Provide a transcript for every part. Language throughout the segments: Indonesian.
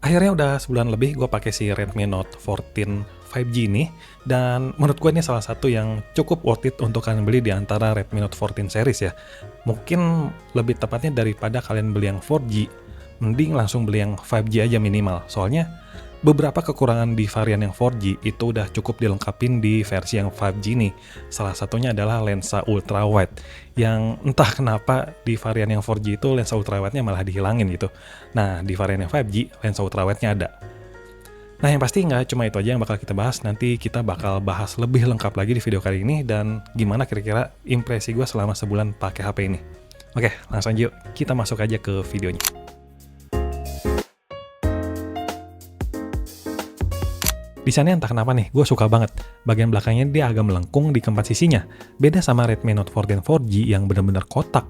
Akhirnya udah sebulan lebih gue pakai si Redmi Note 14 5G ini, dan menurut gue ini salah satu yang cukup worth it untuk kalian beli di antara Redmi Note 14 series ya. Mungkin lebih tepatnya daripada kalian beli yang 4G, mending langsung beli yang 5G aja minimal. Soalnya beberapa kekurangan di varian yang 4G itu udah cukup dilengkapin di versi yang 5G nih. Salah satunya adalah lensa ultra wide, yang entah kenapa di varian yang 4G itu lensa ultra wide-nya malah dihilangin gitu. Nah, di varian yang 5G, lensa ultra wide-nya ada. Nah, yang pasti nggak cuma itu aja yang bakal kita bahas. Nanti kita bakal bahas lebih lengkap lagi di video kali ini, dan gimana kira-kira impresi gue selama sebulan pakai HP ini. Oke, langsung aja yuk, kita masuk aja ke videonya. Desainnya entah kenapa nih, gue suka banget. Bagian belakangnya dia agak melengkung di keempat sisinya. Beda sama Redmi Note 14 4G yang bener-bener kotak.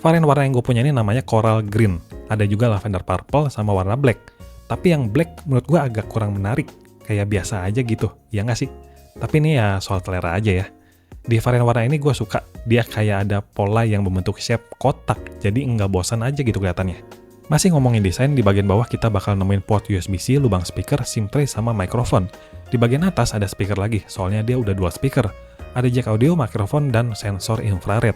Varian warna yang gue punya ini namanya Coral Green. Ada juga Lavender Purple sama warna Black. Tapi yang Black menurut gue agak kurang menarik. Kayak biasa aja gitu, ya nggak sih? Tapi ini ya soal selera aja ya. Di varian warna ini gue suka. Dia kayak ada pola yang membentuk shape kotak. Jadi nggak bosan aja gitu kelihatannya. Masih ngomongin desain, di bagian bawah kita bakal nemuin port USB-C, lubang speaker, SIM tray, sama mikrofon. Di bagian atas ada speaker lagi, soalnya dia udah dual speaker. Ada jack audio, mikrofon, dan sensor infrared.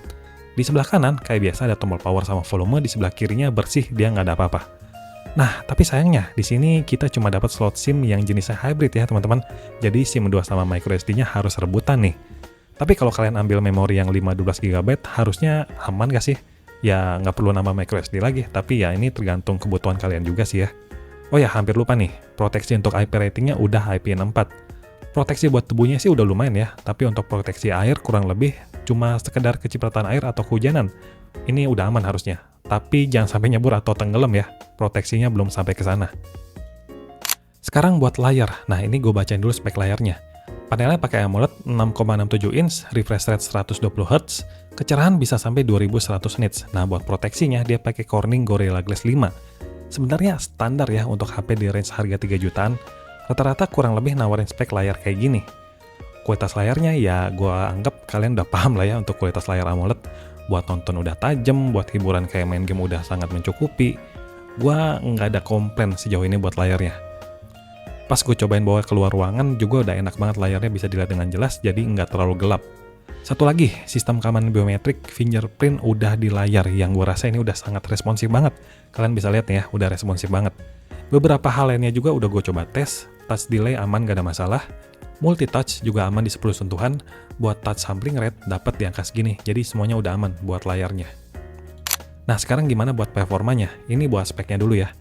Di sebelah kanan, kayak biasa ada tombol power sama volume, di sebelah kirinya bersih, dia nggak ada apa-apa. Nah, tapi sayangnya, di sini kita cuma dapat slot SIM yang jenisnya hybrid ya teman-teman. Jadi SIM 2 sama microSD-nya harus rebutan nih. Tapi kalau kalian ambil memori yang 512GB, harusnya aman gak sih? Ya nggak perlu nambah microSD lagi, tapi ya ini tergantung kebutuhan kalian juga sih ya. Oh ya, hampir lupa nih, proteksi untuk IP ratingnya udah IP64. Proteksi buat tubuhnya sih udah lumayan ya, tapi untuk proteksi air kurang lebih cuma sekedar kecipratan air atau kehujanan. Ini udah aman harusnya, tapi jangan sampai nyebur atau tenggelam ya, proteksinya belum sampai ke sana. Sekarang buat layar, nah ini gue bacain dulu spek layarnya. Panelnya pakai AMOLED 6,67 inch, refresh rate 120Hz, kecerahan bisa sampai 2100 nits. Nah, buat proteksinya dia pakai Corning Gorilla Glass 5. Sebenarnya standar ya untuk HP di range harga 3 jutaan. Rata-rata kurang lebih nawarin spek layar kayak gini. Kualitas layarnya ya gue anggap kalian udah paham lah ya untuk kualitas layar AMOLED. Buat nonton udah tajam, buat hiburan kayak main game udah sangat mencukupi. Gue nggak ada komplain sejauh ini buat layarnya. Pas gue cobain bawa keluar ruangan juga udah enak banget, layarnya bisa dilihat dengan jelas, jadi nggak terlalu gelap. Satu lagi, sistem keamanan biometrik fingerprint udah di layar, yang gue rasa ini udah sangat responsif banget. Kalian bisa lihat ya, udah responsif banget. Beberapa hal lainnya juga udah gue coba tes, touch delay aman gak ada masalah, multi-touch juga aman di 10 sentuhan, buat touch sampling rate dapat di angka segini, jadi semuanya udah aman buat layarnya. Nah sekarang gimana buat performanya? Ini buat speknya dulu ya.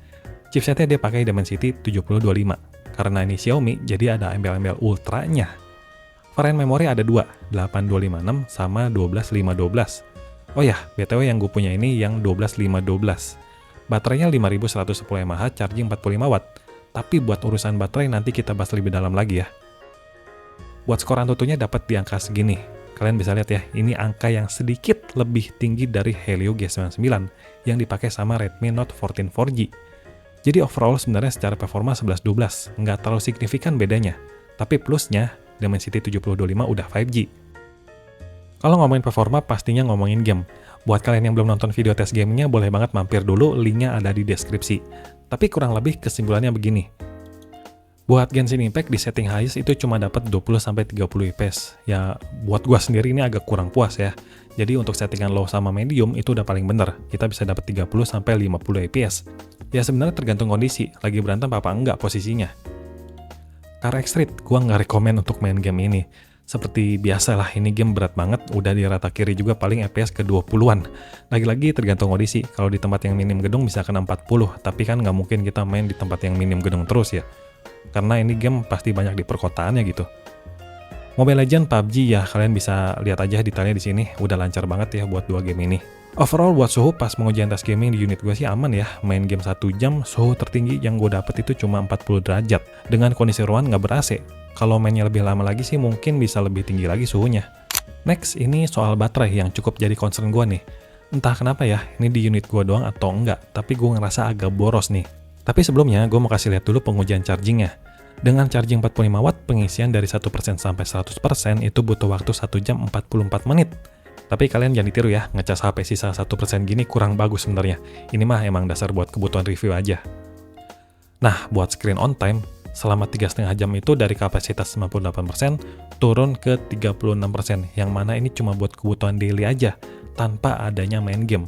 Chipsetnya dia pakai Dimensity 7025. Karena ini Xiaomi, jadi ada embel-embel ultranya. Varian memori ada dua, 8256 sama 12512. Oh ya, BTW yang gue punya ini yang 12512. Baterainya 5110 mAh, charging 45 watt. Tapi buat urusan baterai nanti kita bahas lebih dalam lagi ya. Buat skor AnTuTu-nya dapat di angka segini. Kalian bisa lihat ya, ini angka yang sedikit lebih tinggi dari Helio G99 yang dipakai sama Redmi Note 14 4G. Jadi overall sebenarnya secara performa 11-12, nggak terlalu signifikan bedanya. Tapi plusnya, Dimensity 7025 udah 5G. Kalau ngomongin performa, pastinya ngomongin game. Buat kalian yang belum nonton video tes gamenya, boleh banget mampir dulu, linknya ada di deskripsi. Tapi kurang lebih kesimpulannya begini. Buat Genshin Impact di setting highest itu cuma dapat 20-30 fps. Ya, buat gua sendiri ini agak kurang puas ya. Jadi untuk settingan low sama medium itu udah paling bener. Kita bisa dapat 30-50 fps. Ya sebenarnya tergantung kondisi, lagi berantem apa enggak posisinya. Car X Street, gua nggak rekomen untuk main game ini. Seperti biasa lah, ini game berat banget, udah di rata kiri juga paling FPS ke 20-an. Lagi-lagi tergantung kondisi, kalau di tempat yang minim gedung bisa kena 40, tapi kan nggak mungkin kita main di tempat yang minim gedung terus ya. Karena ini game pasti banyak di perkotaannya gitu. Mobile Legends, PUBG ya kalian bisa lihat aja detailnya di sini, udah lancar banget ya buat dua game ini. Overall buat suhu pas pengujian tes gaming di unit gue sih aman ya. Main game 1 jam, suhu tertinggi yang gue dapet itu cuma 40 derajat. Dengan kondisi ruangan nggak ber-AC. Kalau mainnya lebih lama lagi sih mungkin bisa lebih tinggi lagi suhunya. Next, ini soal baterai yang cukup jadi concern gue nih. Entah kenapa ya, ini di unit gue doang atau enggak, tapi gue ngerasa agak boros nih. Tapi sebelumnya gue mau kasih lihat dulu pengujian chargingnya. Dengan charging 45 watt, pengisian dari 1% sampai 100% itu butuh waktu 1 jam 44 menit. Tapi kalian jangan ditiru ya, ngecas HP sisa 1% gini kurang bagus sebenarnya. Ini mah emang dasar buat kebutuhan review aja. Nah, buat screen on time, selama 3,5 jam itu dari kapasitas 98% turun ke 36%, yang mana ini cuma buat kebutuhan daily aja, tanpa adanya main game.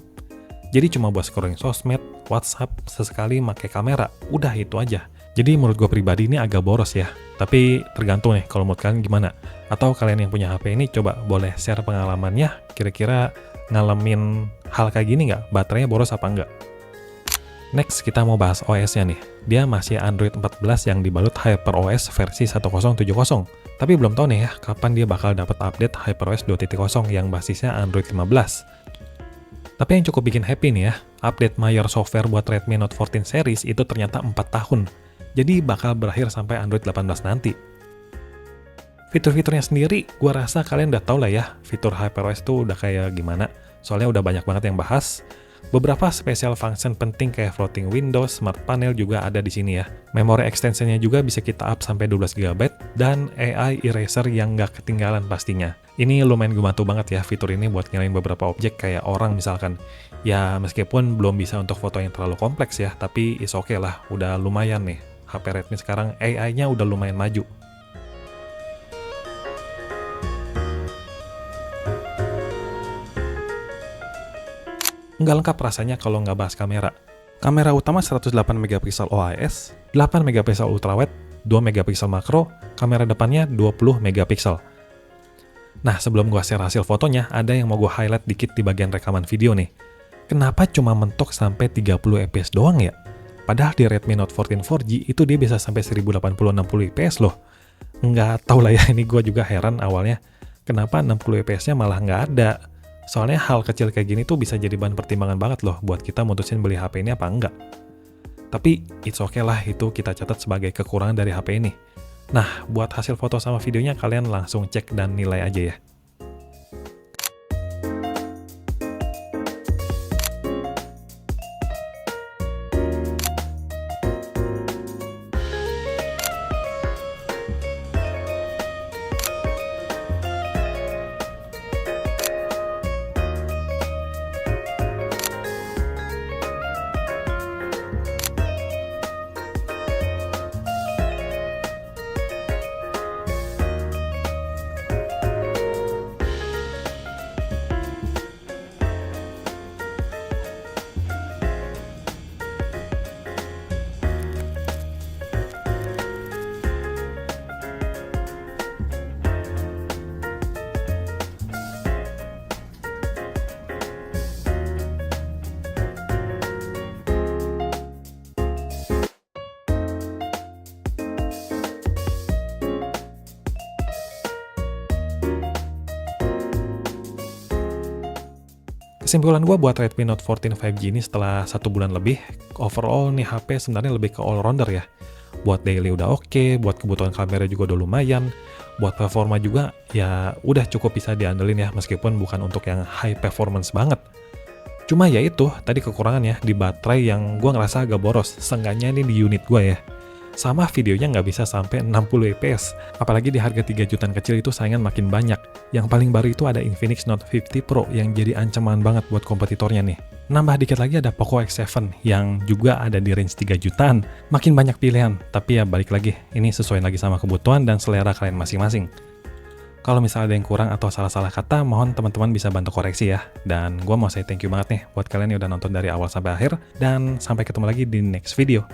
Jadi cuma buat scrolling sosmed, WhatsApp, sesekali pakai kamera, udah itu aja. Jadi menurut gue pribadi ini agak boros ya, tapi tergantung nih kalau menurut kalian gimana. Atau kalian yang punya HP ini coba boleh share pengalamannya, kira-kira ngalamin hal kayak gini nggak? Baterainya boros apa enggak? Next, kita mau bahas OS-nya nih. Dia masih Android 14 yang dibalut HyperOS versi 1070. Tapi belum tahu nih ya, kapan dia bakal dapat update HyperOS 2.0 yang basisnya Android 15. Tapi yang cukup bikin happy nih ya, update major software buat Redmi Note 14 series itu ternyata 4 tahun. Jadi bakal berakhir sampai Android 18 nanti. Fitur-fiturnya sendiri, gua rasa kalian udah tau lah ya, fitur HyperOS tuh udah kayak gimana. Soalnya udah banyak banget yang bahas. Beberapa special function penting kayak floating window, smart panel juga ada di sini ya. Memory extensionnya juga bisa kita up sampai 12 GB dan AI eraser yang nggak ketinggalan pastinya. Ini lumayan ngebantu banget ya fitur ini buat ngilangin beberapa objek kayak orang misalkan. Ya meskipun belum bisa untuk foto yang terlalu kompleks ya, tapi is okay lah, udah lumayan nih. HP Redmi sekarang AI-nya udah lumayan maju. Nggak lengkap rasanya kalau nggak bahas kamera. Kamera utama 108 megapiksel OIS, 8 megapiksel ultrawide, 2 megapiksel makro, kamera depannya 20 megapiksel. Nah, sebelum gua share hasil fotonya, ada yang mau gua highlight dikit di bagian rekaman video nih. Kenapa cuma mentok sampai 30 fps doang ya? Padahal di Redmi Note 14 4G itu dia bisa sampai 1080-60 fps loh. Nggak tahu lah ya, ini gua juga heran awalnya. Kenapa 60 fps-nya malah nggak ada? Soalnya hal kecil kayak gini tuh bisa jadi bahan pertimbangan banget loh buat kita mutusin beli HP ini apa enggak. Tapi it's okay lah, itu kita catat sebagai kekurangan dari HP ini. Nah, buat hasil foto sama videonya kalian langsung cek dan nilai aja ya. Kesimpulan gue buat Redmi Note 14 5G ini setelah 1 bulan lebih, overall nih HP sebenarnya lebih ke all-rounder ya. Buat daily udah oke, buat kebutuhan kamera juga udah lumayan, buat performa juga ya udah cukup bisa diandelin ya, meskipun bukan untuk yang high performance banget. Cuma ya itu, tadi kekurangannya di baterai yang gue ngerasa agak boros, seenggaknya ini di unit gue ya. Sama videonya nggak bisa sampai 60 fps, apalagi di harga 3 jutaan kecil itu saingan makin banyak. Yang paling baru itu ada Infinix Note 50 Pro yang jadi ancaman banget buat kompetitornya nih. Nambah dikit lagi ada Poco X7 yang juga ada di range 3 jutaan. Makin banyak pilihan, tapi ya balik lagi, ini sesuai lagi sama kebutuhan dan selera kalian masing-masing. Kalau misalnya ada yang kurang atau salah-salah kata, mohon teman-teman bisa bantu koreksi ya. Dan gue mau say thank you banget nih buat kalian yang udah nonton dari awal sampai akhir, dan sampai ketemu lagi di next video.